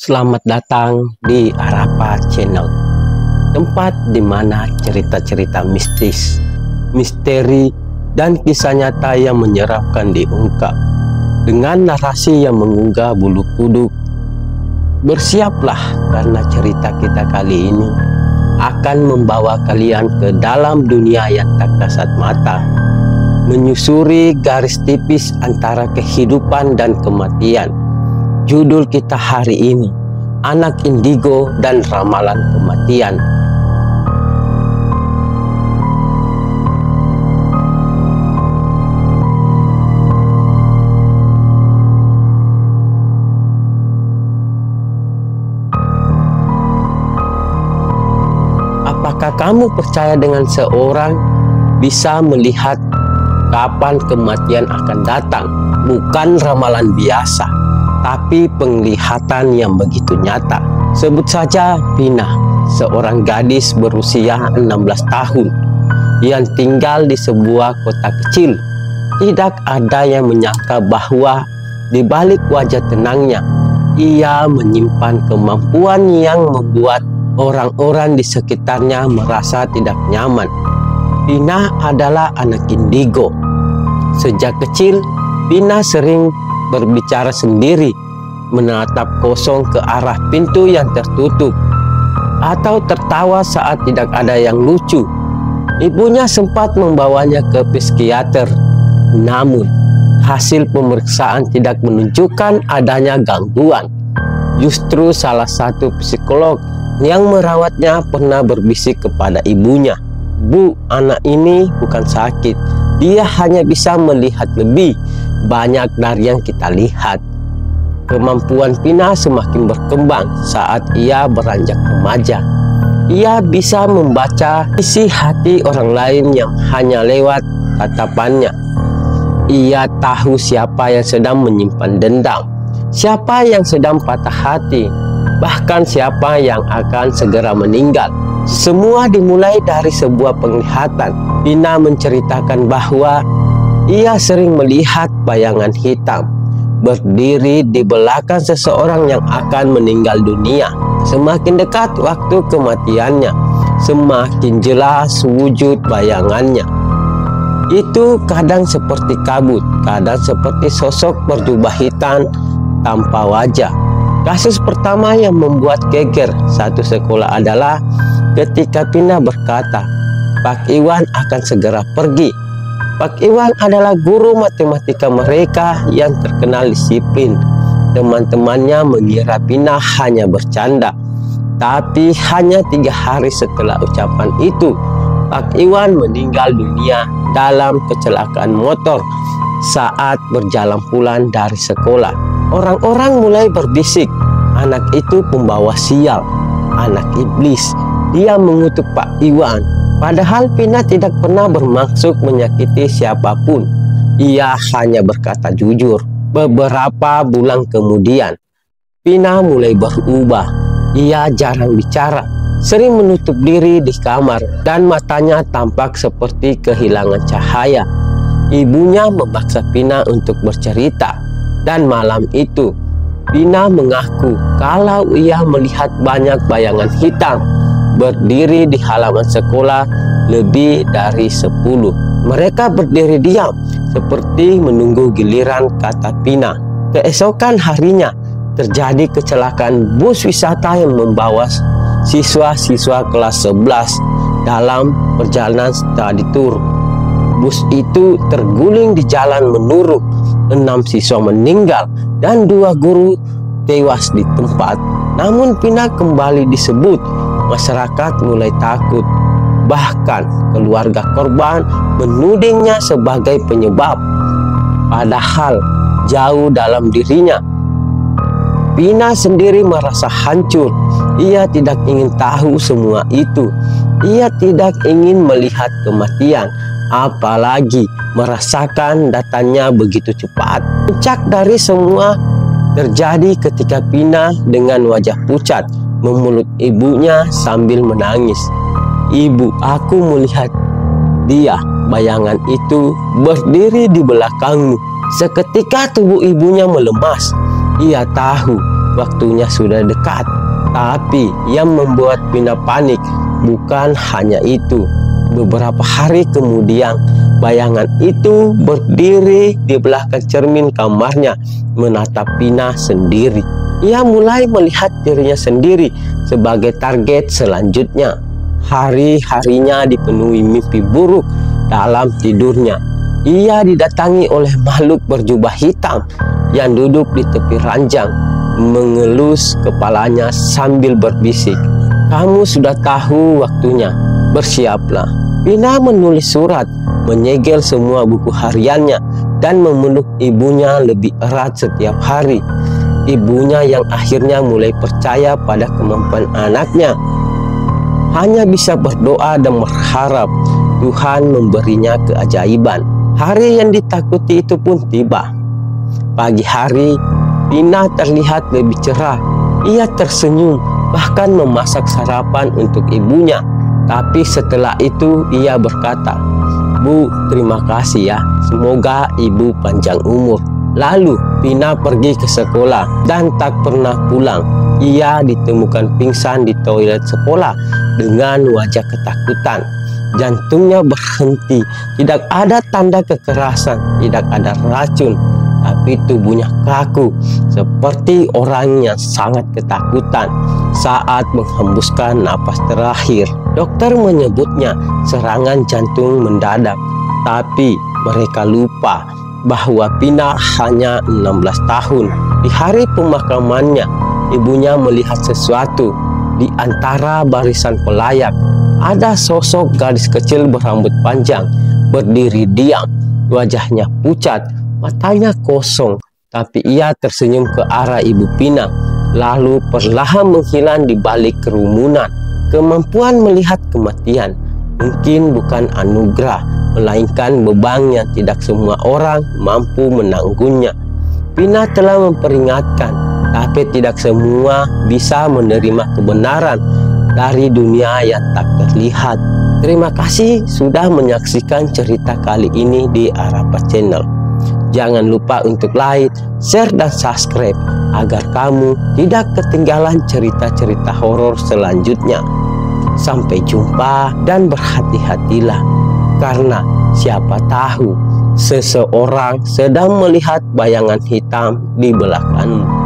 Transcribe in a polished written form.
Selamat datang di Arapa Channel, tempat di mana cerita-cerita mistis, misteri, dan kisah nyata yang menyeramkan diungkap dengan narasi yang menggugah bulu kuduk. Bersiaplah karena cerita kita kali ini akan membawa kalian ke dalam dunia yang tak kasat mata, menyusuri garis tipis antara kehidupan dan kematian. Judul kita hari ini, Anak Indigo dan Ramalan Kematian. Apakah kamu percaya dengan seorang bisa melihat kapan kematian akan datang? Bukan ramalan biasa, tapi penglihatan yang begitu nyata. Sebut saja Pina, seorang gadis berusia 16 tahun yang tinggal di sebuah kota kecil. Tidak ada yang menyangka bahwa di balik wajah tenangnya, ia menyimpan kemampuan yang membuat orang-orang di sekitarnya merasa tidak nyaman. Pina adalah anak indigo. Sejak kecil, Pina sering berbicara sendiri, menatap kosong ke arah pintu yang tertutup, atau tertawa saat tidak ada yang lucu. Ibunya sempat membawanya ke psikiater, namun hasil pemeriksaan tidak menunjukkan adanya gangguan. Justru salah satu psikolog yang merawatnya pernah berbisik kepada ibunya, "Bu, anak ini bukan sakit. Dia hanya bisa melihat lebih banyak dari yang kita lihat." Kemampuan Pina semakin berkembang saat ia beranjak remaja. Ia bisa membaca isi hati orang lain yang hanya lewat tatapannya. Ia tahu siapa yang sedang menyimpan dendam, siapa yang sedang patah hati, bahkan siapa yang akan segera meninggal. Semua dimulai dari sebuah penglihatan. Pina menceritakan bahwa ia sering melihat bayangan hitam berdiri di belakang seseorang yang akan meninggal dunia. Semakin dekat waktu kematiannya, semakin jelas wujud bayangannya. Itu kadang seperti kabut, kadang seperti sosok berjubah hitam tanpa wajah. Kasus pertama yang membuat geger satu sekolah adalah ketika Pina berkata, "Pak Iwan akan segera pergi." Pak Iwan adalah guru matematika mereka yang terkenal disiplin. Teman-temannya mengira Pina hanya bercanda. Tapi hanya 3 hari setelah ucapan itu, Pak Iwan meninggal dunia dalam kecelakaan motor saat berjalan pulang dari sekolah. Orang-orang mulai berbisik, "Anak itu pembawa sial, anak iblis. Dia mengutuk Pak Iwan." Padahal Pina tidak pernah bermaksud menyakiti siapapun. Ia hanya berkata jujur. Beberapa bulan kemudian, Pina mulai berubah. Ia jarang bicara, sering menutup diri di kamar, dan matanya tampak seperti kehilangan cahaya. Ibunya memaksa Pina untuk bercerita, dan malam itu Pina mengaku kalau ia melihat banyak bayangan hitam berdiri di halaman sekolah, lebih dari 10. Mereka berdiri diam seperti menunggu giliran, kata Pina. Keesokan harinya terjadi kecelakaan bus wisata yang membawa siswa-siswa kelas 11 dalam perjalanan study tour. Bus itu terguling di jalan menurun. 6 siswa meninggal dan 2 guru tewas di tempat. Namun Pina kembali disebut. Masyarakat mulai takut. Bahkan keluarga korban menudingnya sebagai penyebab. Padahal jauh dalam dirinya, Pina sendiri merasa hancur. Ia tidak ingin tahu semua itu. Ia tidak ingin melihat kematian, apalagi merasakan datangnya begitu cepat. Puncak dari semua terjadi ketika Pina dengan wajah pucat memeluk ibunya sambil menangis. "Ibu, aku melihat dia, bayangan itu berdiri di belakangmu." Seketika tubuh ibunya melemas. Ia tahu waktunya sudah dekat. Tapi yang membuat Pina panik bukan hanya itu. Beberapa hari kemudian, bayangan itu berdiri di belakang cermin kamarnya, menatap Pina sendiri. Ia mulai melihat dirinya sendiri sebagai target selanjutnya. Hari-harinya dipenuhi mimpi buruk dalam tidurnya. Ia didatangi oleh makhluk berjubah hitam yang duduk di tepi ranjang, mengelus kepalanya sambil berbisik, "Kamu sudah tahu waktunya, bersiaplah." Pina menulis surat, menyegel semua buku hariannya, dan memeluk ibunya lebih erat setiap hari. Ibunya yang akhirnya mulai percaya pada kemampuan anaknya, hanya bisa berdoa dan berharap Tuhan memberinya keajaiban. Hari yang ditakuti itu pun tiba. Pagi hari, Pina terlihat lebih cerah. Ia tersenyum, bahkan memasak sarapan untuk ibunya. Tapi setelah itu ia berkata, "Bu, terima kasih ya. Semoga ibu panjang umur." Lalu Pina pergi ke sekolah dan tak pernah pulang. Ia ditemukan pingsan di toilet sekolah dengan wajah ketakutan. Jantungnya berhenti. Tidak ada tanda kekerasan, tidak ada racun, tapi tubuhnya kaku seperti orang yang sangat ketakutan saat menghembuskan napas terakhir. Dokter menyebutnya serangan jantung mendadak, tapi mereka lupa bahwa Pina hanya 16 tahun. Di hari pemakamannya, ibunya melihat sesuatu. Di antara barisan pelayat, ada sosok gadis kecil berambut panjang, berdiri diam. Wajahnya pucat, matanya kosong, tapi ia tersenyum ke arah ibu Pina, lalu perlahan menghilang di balik kerumunan. Kemampuan melihat kematian mungkin bukan anugerah, melainkan beban yang tidak semua orang mampu menanggungnya. Pina telah memperingatkan, tapi tidak semua bisa menerima kebenaran dari dunia yang tak terlihat. Terima kasih sudah menyaksikan cerita kali ini di Arapa Channel. Jangan lupa untuk like, share, dan subscribe agar kamu tidak ketinggalan cerita-cerita horor selanjutnya. Sampai jumpa dan berhati-hatilah, karena siapa tahu seseorang sedang melihat bayangan hitam di belakangmu.